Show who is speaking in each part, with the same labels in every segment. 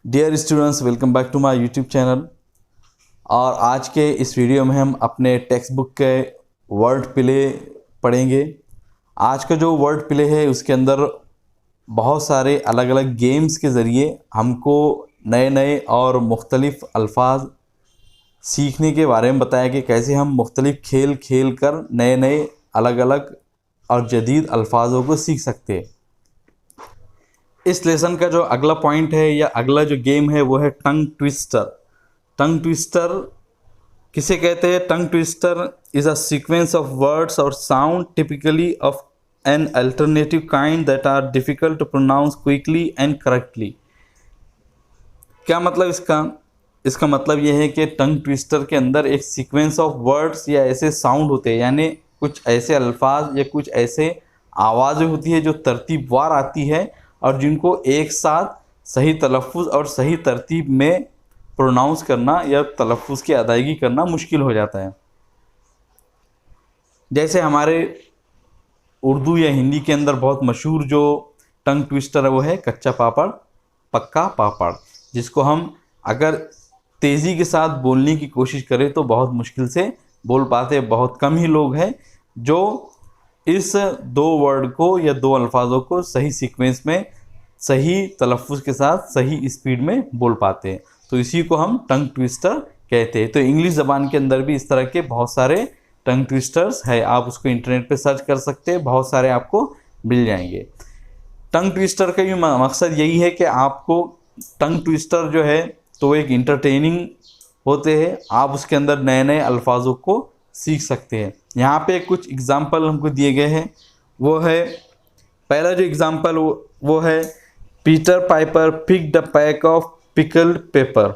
Speaker 1: Dear students, welcome back to my YouTube channel. और आज के इस वीडियो में हम अपने टेक्स्ट बुक के वर्ड प्ले पढ़ेंगे। आज का जो वर्ड प्ले है उसके अंदर बहुत सारे अलग अलग गेम्स के ज़रिए हमको नए नए और मुख्तलिफ़ अल्फाज सीखने के बारे में बताया कि कैसे हम मुख्तलिफ़ खेल खेल कर नए नए अलग अलग और जदीद अल्फाजों को सीख सकते हैं। इस लेसन का जो अगला पॉइंट है या अगला जो गेम है वो है टंग ट्विस्टर। टंग ट्विस्टर किसे कहते हैं? Tongue twister is a sequence of words और sound typically of an alternative kind that are difficult to pronounce quickly and correctly. क्या मतलब इसका मतलब यह है कि टंग ट्विस्टर के अंदर एक सीक्वेंस ऑफ वर्ड्स या ऐसे साउंड होते हैं, यानी कुछ ऐसे अल्फाज या कुछ ऐसे आवाज़ें होती है जो तरतीबवार आती है और जिनको एक साथ सही तलफ़ुज़ और सही तरतीब में प्रोनाउंस करना या तलफ़ुज़ की अदायगी करना मुश्किल हो जाता है। जैसे हमारे उर्दू या हिंदी के अंदर बहुत मशहूर जो टंग ट्विस्टर है वो है कच्चा पापड़ पक्का पापड़, जिसको हम अगर तेज़ी के साथ बोलने की कोशिश करें तो बहुत मुश्किल से बोल पाते। बहुत कम ही लोग हैं जो इस दो वर्ड को या दो अल्फाजों को सही सीक्वेंस में सही तलफ़ुज़ के साथ सही स्पीड में बोल पाते हैं, तो इसी को हम टंग ट्विस्टर कहते हैं। तो इंग्लिश ज़बान के अंदर भी इस तरह के बहुत सारे टंग ट्विस्टर्स है, आप उसको इंटरनेट पे सर्च कर सकते हैं, बहुत सारे आपको मिल जाएंगे। टंग ट्विस्टर का भी मकसद यही है कि आपको टंग ट्विस्टर जो है तो एक इंटरटेनिंग होते हैं, आप उसके अंदर नए नए अल्फाजों को सीख सकते हैं। यहाँ पे कुछ एग्ज़ाम्पल हमको दिए गए हैं। वो है पहला जो एग्ज़ाम्पल वो है Peter Piper picked a pack of pickled paper.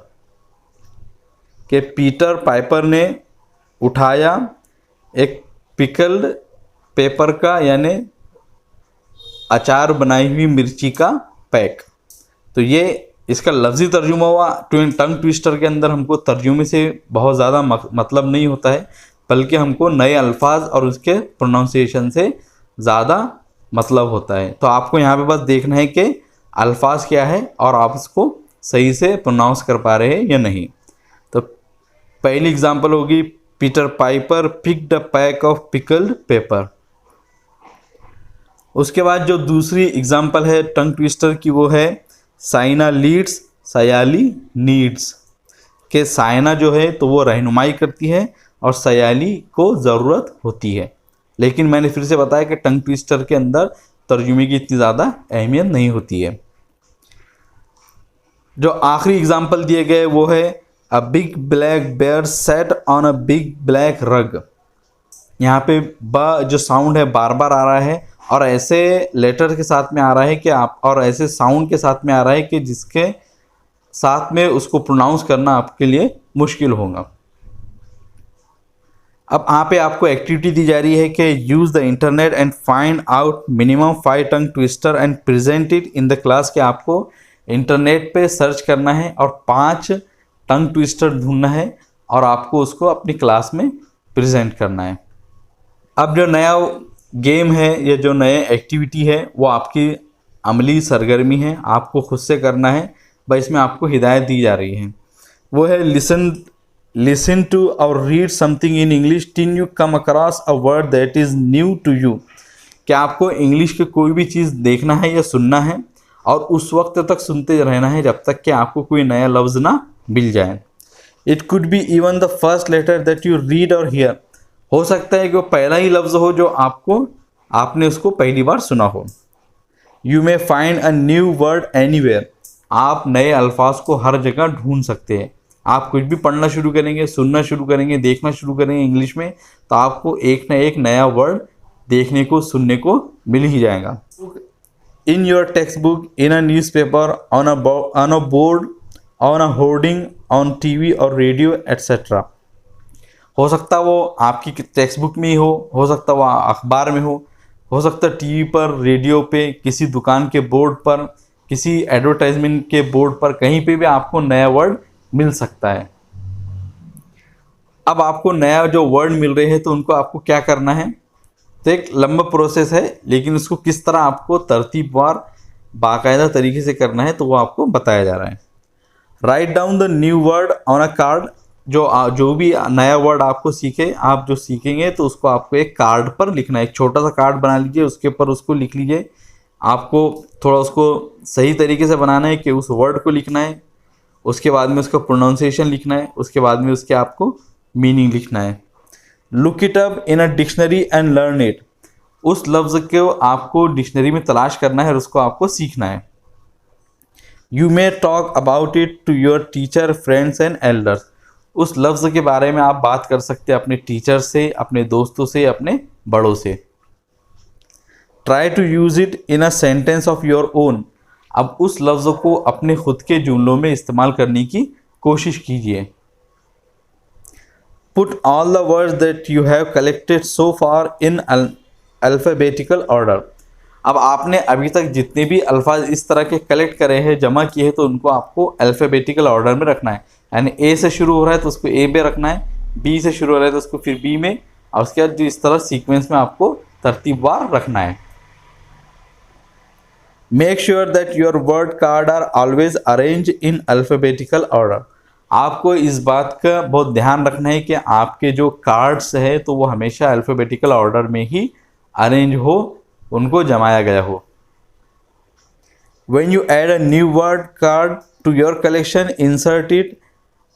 Speaker 1: कि पीटर पाइपर ने उठाया एक पिकल्ड पेपर का यानी अचार बनाई हुई मिर्ची का पैक। तो ये इसका लफ्ज़ी तर्जुमा हुआ। टंग ट्विस्टर के अंदर हमको तर्जुमे से बहुत ज़्यादा मतलब नहीं होता है, बल्कि हमको नए अल्फाज और उसके प्रोनाउंसिएशन से ज़्यादा मतलब होता है। तो आपको यहाँ पे बस देखना है कि अल्फाज क्या है और आप उसको सही से प्रोनाउंस कर पा रहे हैं या नहीं। तो पहली एग्जांपल होगी Peter Piper picked a pack of pickled paper. उसके बाद जो दूसरी एग्जांपल है टंग ट्विस्टर की वो है साइना लीड्स सयाली नीड्स। के साइना जो है तो वो रहनुमाई करती है और सयाली को ज़रूरत होती है। लेकिन मैंने फिर से बताया कि टंग ट्विस्टर के अंदर तर्जुमे की इतनी ज़्यादा अहमियत नहीं होती है। जो आखिरी एग्जाम्पल दिए गए वो है a big black bear sat on a big black rug. यहाँ पे ब जो साउंड है बार बार आ रहा है और ऐसे लेटर के साथ में आ रहा है कि आप और ऐसे साउंड के साथ में आ रहा है कि जिसके साथ में उसको प्रोनाउंस करना आपके लिए मुश्किल होगा। अब यहाँ पे आपको एक्टिविटी दी जा रही है कि use the internet and find out minimum 5 tongue twister and present it in the class. के आपको इंटरनेट पे सर्च करना है और 5 टंग ट्विस्टर ढूंढना है और आपको उसको अपनी क्लास में प्रेजेंट करना है। अब जो नया गेम है या जो नया एक्टिविटी है वो आपकी अमली सरगर्मी है, आपको खुद से करना है। भाई इसमें आपको हिदायत दी जा रही है, वो है listen to or read something in English till you come across a word that is new to you. क्या आपको इंग्लिश की कोई भी चीज़ देखना है या सुनना है और उस वक्त तक सुनते रहना है जब तक कि आपको कोई नया लफ्ज़ ना मिल जाए। It could be even the first letter that you read or hear. हो सकता है कि वो पहला ही लफ्ज़ हो जो आपने उसको पहली बार सुना हो। You may find a new word anywhere. आप नए अल्फाज को हर जगह ढूंढ सकते हैं। आप कुछ भी पढ़ना शुरू करेंगे, सुनना शुरू करेंगे, देखना शुरू करेंगे इंग्लिश में, तो आपको एक ना एक नया वर्ड देखने को सुनने को मिल ही जाएगा। In your text book, in a news paper, on a board, on a hoarding, on TV और रेडियो एट्सेट्रा। हो सकता है वो आपकी टेक्स्ट बुक में ही हो सकता है वो अखबार में हो सकता है टीवी पर, रेडियो पे, किसी दुकान के बोर्ड पर, किसी एडवर्टाइजमेंट के बोर्ड पर, कहीं पे भी आपको नया वर्ड मिल सकता है। अब आपको नया जो वर्ड मिल रहे हैं तो उनको आपको क्या करना है? तो एक लंबा प्रोसेस है, लेकिन उसको किस तरह आपको तरतीबवार बाकायदा तरीके से करना है तो वो आपको बताया जा रहा है। Write down the new word on a card. जो भी नया वर्ड आपको आप जो सीखेंगे तो उसको आपको एक कार्ड पर लिखना है। एक छोटा सा कार्ड बना लीजिए, उसके ऊपर उसको लिख लीजिए। आपको थोड़ा उसको सही तरीके से बनाना है कि उस वर्ड को लिखना है, उसके बाद में उसका प्रोनाउंसिएशन लिखना है, उसके बाद में उसके आपको मीनिंग लिखना है। Look it up in a dictionary and learn it. उस लफ्ज़ को आपको डिक्शनरी में तलाश करना है और उसको आपको सीखना है। You may talk about it to your teacher, friends and elders. उस लफ्ज़ के बारे में आप बात कर सकते हैं अपने टीचर से, अपने दोस्तों से, अपने बड़ों से। Try to use it in a sentence of your own. अब उस लफ्ज़ को अपने खुद के जुमलों में इस्तेमाल करने की कोशिश कीजिए। Put all the words that you have collected so far in alphabetical order. अब आपने अभी तक जितने भी अल्फाज इस तरह के कलेक्ट करे हैं, जमा किए हैं, तो उनको आपको अल्फ़ाबेटिकल ऑर्डर में रखना है। यानी ए से शुरू हो रहा है तो उसको ए में रखना है, बी से शुरू हो रहा है तो उसको फिर बी में, और उसके बाद जो इस तरह सीक्वेंस में आपको तरतीबवार रखना है। Make sure that your word card are always arrange in alphabetical order. आपको इस बात का बहुत ध्यान रखना है कि आपके जो कार्ड्स है तो वो हमेशा अल्फ़ाबेटिकल ऑर्डर में ही अरेंज हो, उनको जमाया गया हो। When you add a new word card to your collection, insert it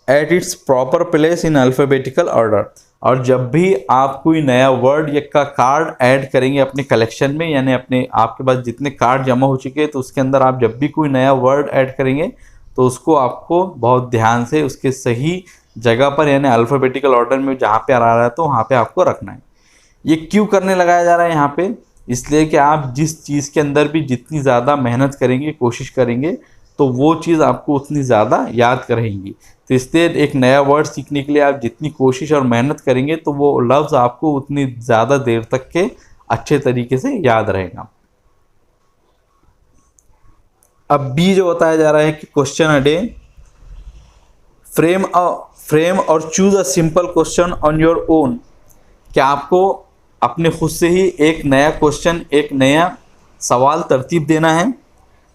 Speaker 1: at its proper place in alphabetical order। और जब भी आप कोई नया वर्ड या का कार्ड ऐड करेंगे अपने कलेक्शन में, यानी अपने आपके पास जितने कार्ड जमा हो चुके हैं तो उसके अंदर आप जब भी कोई नया वर्ड ऐड करेंगे तो उसको आपको बहुत ध्यान से उसके सही जगह पर, यानी अल्फ़ाबेटिकल ऑर्डर में जहाँ पे आ रहा है तो वहाँ पे आपको रखना है। ये क्यों करने लगाया जा रहा है यहाँ पे? इसलिए कि आप जिस चीज़ के अंदर भी जितनी ज़्यादा मेहनत करेंगे, कोशिश करेंगे, तो वो चीज़ आपको उतनी ज़्यादा याद रहेंगी। तो इसलिए एक नया वर्ड सीखने के लिए आप जितनी कोशिश और मेहनत करेंगे तो वो लफ्ज़ आपको उतनी ज़्यादा देर तक के अच्छे तरीके से याद रहेगा। अब बी जो बताया जा रहा है कि क्वेश्चन अ डे। फ्रेम और choose a simple question on your own. क्या आपको अपने खुद से ही एक नया क्वेश्चन, एक नया सवाल तरतीब देना है।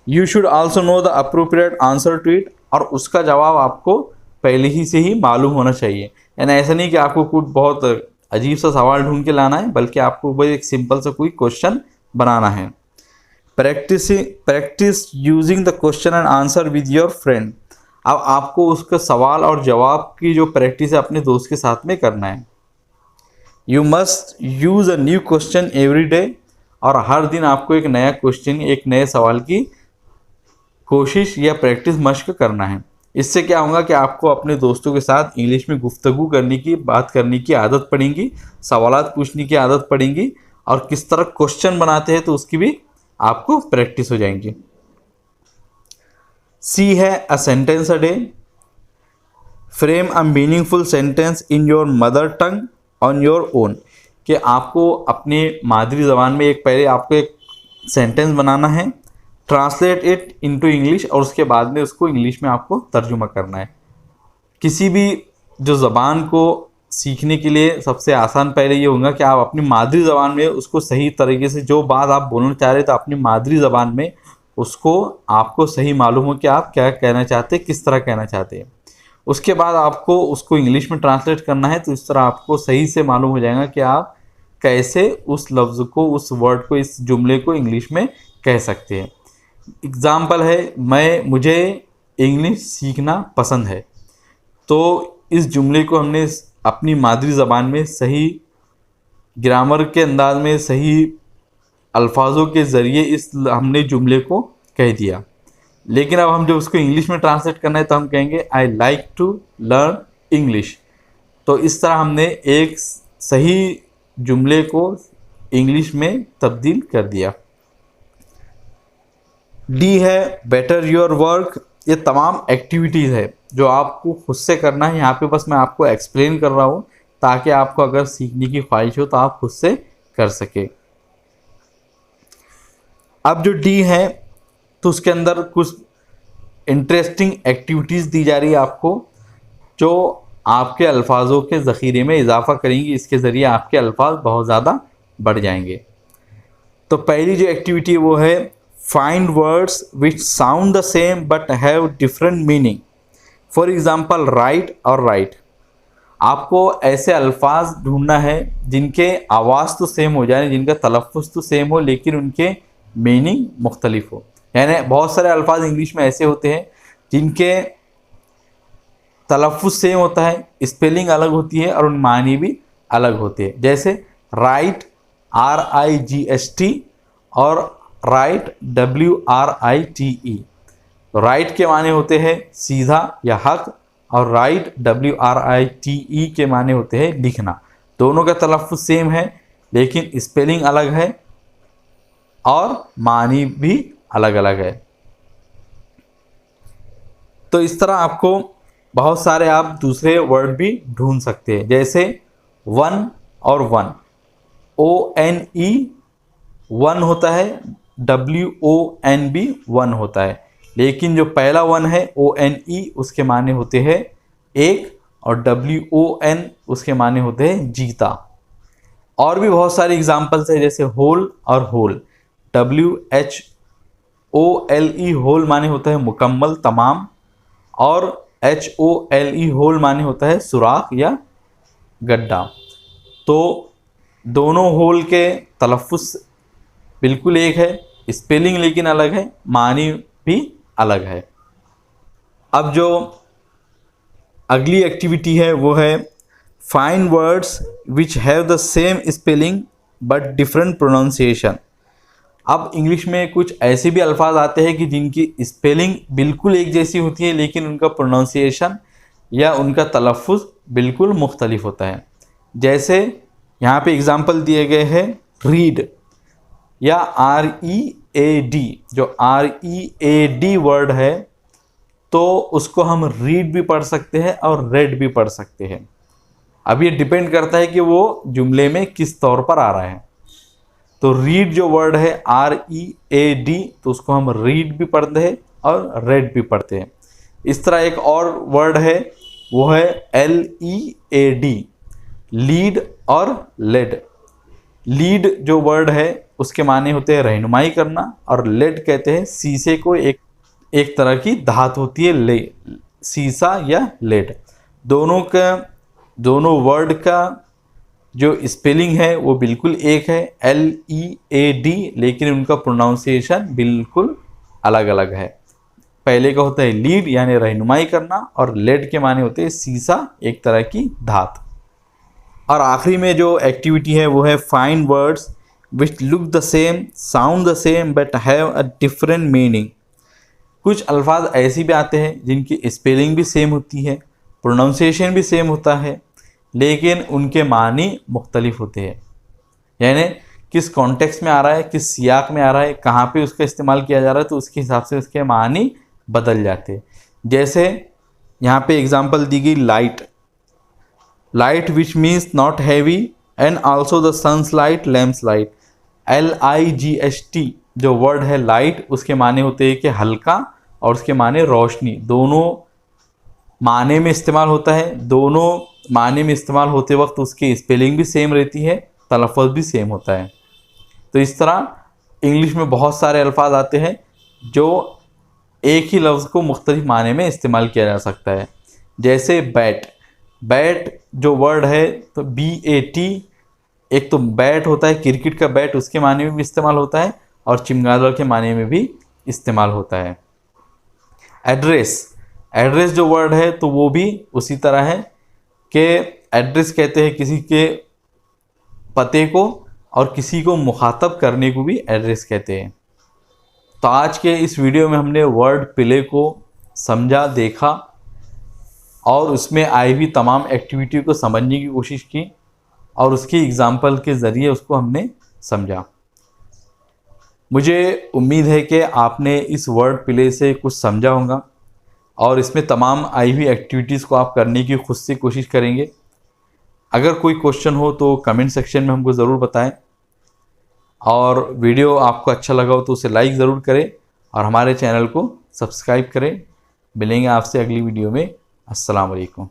Speaker 1: You should also know the appropriate answer to it. और उसका जवाब आपको पहले ही से ही मालूम होना चाहिए। यानी ऐसा नहीं कि आपको कुछ बहुत अजीब सा सवाल ढूंढ के लाना है, बल्कि आपको वही एक सिंपल सा कोई क्वेश्चन बनाना है। Practice using the question and answer with your friend. अब आपको उसका सवाल और जवाब की जो प्रैक्टिस है अपने दोस्त के साथ में करना है। You must use a new question every day. और हर दिन आपको एक नया क्वेश्चन, एक नए सवाल की कोशिश या प्रैक्टिस मश्क करना है। इससे क्या होगा कि आपको अपने दोस्तों के साथ इंग्लिश में गुफ्तगू करने की, बात करने की आदत पड़ेगी, सवालात पूछने की आदत पड़ेगी, और किस तरह क्वेश्चन बनाते हैं तो उसकी भी आपको प्रैक्टिस हो जाएंगी। सी है a sentence a day. Frame a meaningful sentence in your mother tongue on your own. कि आपको अपने मादरी ज़बान में पहले आपको एक सेंटेंस बनाना है, ट्रांसलेट इट इनटू इंग्लिश, और उसके बाद में उसको इंग्लिश में आपको तर्जुमा करना है। किसी भी जो ज़बान को सीखने के लिए सबसे आसान पहले ये होगा कि आप अपनी मादरी ज़बान में उसको सही तरीके से, जो बात आप बोलना चाह रहे हैं तो अपनी मादरी ज़बान में उसको आपको सही मालूम हो कि आप क्या कहना चाहते हैं, किस तरह कहना चाहते हैं। उसके बाद आपको उसको इंग्लिश में ट्रांसलेट करना है, तो इस तरह आपको सही से मालूम हो जाएगा कि आप कैसे उस लफ्ज़ को, उस वर्ड को, इस जुमले को इंग्लिश में कह सकते हैं। एग्ज़ाम्पल है, मुझे इंग्लिश सीखना पसंद है। तो इस जुमले को हमने अपनी मादरी ज़बान में सही ग्रामर के अंदाज में, सही अल्फाजों के ज़रिए हमने जुमले को कह दिया। लेकिन अब हम जब उसको इंग्लिश में ट्रांसलेट करना है तो हम कहेंगे I like to learn English. तो इस तरह हमने एक सही जुमले को इंग्लिश में तब्दील कर दिया। डी है बेटर योर वर्क। ये तमाम एक्टिविटीज़ है जो आपको खुद से करना है। यहाँ पे बस मैं आपको एक्सप्लेन कर रहा हूँ ताकि आपको अगर सीखने की ख्वाहिश हो तो आप खुद से कर सके। अब जो डी है तो उसके अंदर कुछ इंटरेस्टिंग एक्टिविटीज़ दी जा रही है आपको, जो आपके अल्फाजों के ज़ख़ीरे में इजाफ़ा करेंगी। इसके ज़रिए आपके अल्फाज बहुत ज़्यादा बढ़ जाएंगे। तो पहली जो एक्टिविटी है वो है find words which sound the same but have different meaning. For example right और राइट, आपको ऐसे अल्फाज ढूंढना है जिनके आवाज़ तो सेम हो जाए, जिनका तलफ़ुज़ तो सेम हो, लेकिन उनके मीनिंग मुख्तलिफ हो। यानी बहुत सारे अल्फाज इंग्लिश में ऐसे होते हैं जिनके तलफ़ुज़ सेम होता है, स्पेलिंग अलग होती है और उन मानी भी अलग होते हैं। जैसे राइट RIGHT और राइट WRITE। राइट के माने होते हैं सीधा या हक, और राइट WRITE के माने होते हैं लिखना। दोनों का तलफ़ुज़ सेम है लेकिन स्पेलिंग अलग है और मानी भी अलग अलग है। तो इस तरह आपको बहुत सारे आप दूसरे वर्ड भी ढूंढ सकते हैं। जैसे वन और वन, ONE वन होता है, WON भी वन होता है, लेकिन जो पहला वन है ONE उसके माने होते हैं एक, और WON उसके माने होते हैं जीता। और भी बहुत सारे एग्जाम्पल्स है, जैसे होल और होल, WHOLE होल माने होता है मुकम्मल तमाम, और HOLE होल माने होता है सुराख या गड्ढा। तो दोनों होल के तलफ़ुज़ बिल्कुल एक है, स्पेलिंग लेकिन अलग है, मानी भी अलग है। अब जो अगली एक्टिविटी है वो है find words which have the same spelling but different pronunciation. अब इंग्लिश में कुछ ऐसे भी अल्फाज आते हैं कि जिनकी स्पेलिंग बिल्कुल एक जैसी होती है लेकिन उनका प्रोनाउंसिएशन या उनका तलफ़ुज़ बिल्कुल मुख्तलिफ होता है। जैसे यहाँ पे एग्जांपल दिए गए हैं रीड या READ। जो READ वर्ड है तो उसको हम रीड भी पढ़ सकते हैं और रेड भी पढ़ सकते हैं। अब ये डिपेंड करता है कि वो जुमले में किस तौर पर आ रहा है। तो रीड जो वर्ड है READ, तो उसको हम रीड भी पढ़ते हैं और रेड भी पढ़ते हैं। इस तरह एक और वर्ड है वो है LEAD, लीड और लेड। लीड जो वर्ड है उसके माने होते हैं रहनुमाई करना, और लेड कहते हैं शीशे को, एक तरह की धातु होती है ले, शीशा या लेड। दोनों वर्ड का जो स्पेलिंग है वो बिल्कुल एक है LEAD, लेकिन उनका प्रोनाउंसिएशन बिल्कुल अलग अलग है। पहले का होता है लीड यानी रहनुमाई करना, और लेड के माने होते हैं शीशा, एक तरह की धात। और आखिरी में जो एक्टिविटी है वो है find words which look the same, sound the same but have a different meaning. कुछ अल्फाज ऐसे भी आते हैं जिनकी स्पेलिंग भी सेम होती है, प्रोनाउंसिएशन भी सेम होता है, लेकिन उनके मानी मुख्तलिफ होते हैं। यानी किस कॉन्टेक्स्ट में आ रहा है, किस सियाक में आ रहा है, कहाँ पे उसका इस्तेमाल किया जा रहा है, तो उसके हिसाब से उसके मानी बदल जाते हैं। जैसे यहाँ पे एग्जांपल दी गई light, light which means not heavy and also the sun's light, lamps light. LIGHT जो वर्ड है लाइट, उसके माने होते हैं कि हल्का, और उसके माने रोशनी। दोनों माने में इस्तेमाल होता है, दोनों माने में इस्तेमाल होते वक्त उसकी स्पेलिंग भी सेम रहती है, तलफ़ुज़ भी सेम होता है। तो इस तरह इंग्लिश में बहुत सारे अल्फाज आते हैं जो एक ही लफ्ज़ को मुख्तलिफ माने में इस्तेमाल किया जा सकता है। जैसे बैट, बैट जो वर्ड है तो BAT, एक तो बैट होता है क्रिकेट का बैट, उसके माने में भी इस्तेमाल होता है, और चिमगादड़ के माने में भी इस्तेमाल होता है। एड्रेस, एड्रेस जो वर्ड है तो वो भी उसी तरह है कि एड्रेस कहते हैं किसी के पते को, और किसी को मुखातब करने को भी एड्रेस कहते हैं। तो आज के इस वीडियो में हमने वर्ड प्ले को समझा, देखा, और उसमें आई हुई तमाम एक्टिविटी को समझने की कोशिश की, और उसकी एग्जाम्पल के ज़रिए उसको हमने समझा। मुझे उम्मीद है कि आपने इस वर्ड प्ले से कुछ समझा होगा, और इसमें तमाम आई हुई एक्टिविटीज़ को आप करने की खुद से कोशिश करेंगे। अगर कोई क्वेश्चन हो तो कमेंट सेक्शन में हमको ज़रूर बताएं, और वीडियो आपको अच्छा लगा हो तो उसे लाइक ज़रूर करें, और हमारे चैनल को सब्सक्राइब करें। मिलेंगे आपसे अगली वीडियो में। अस्सलाम वालेकुम।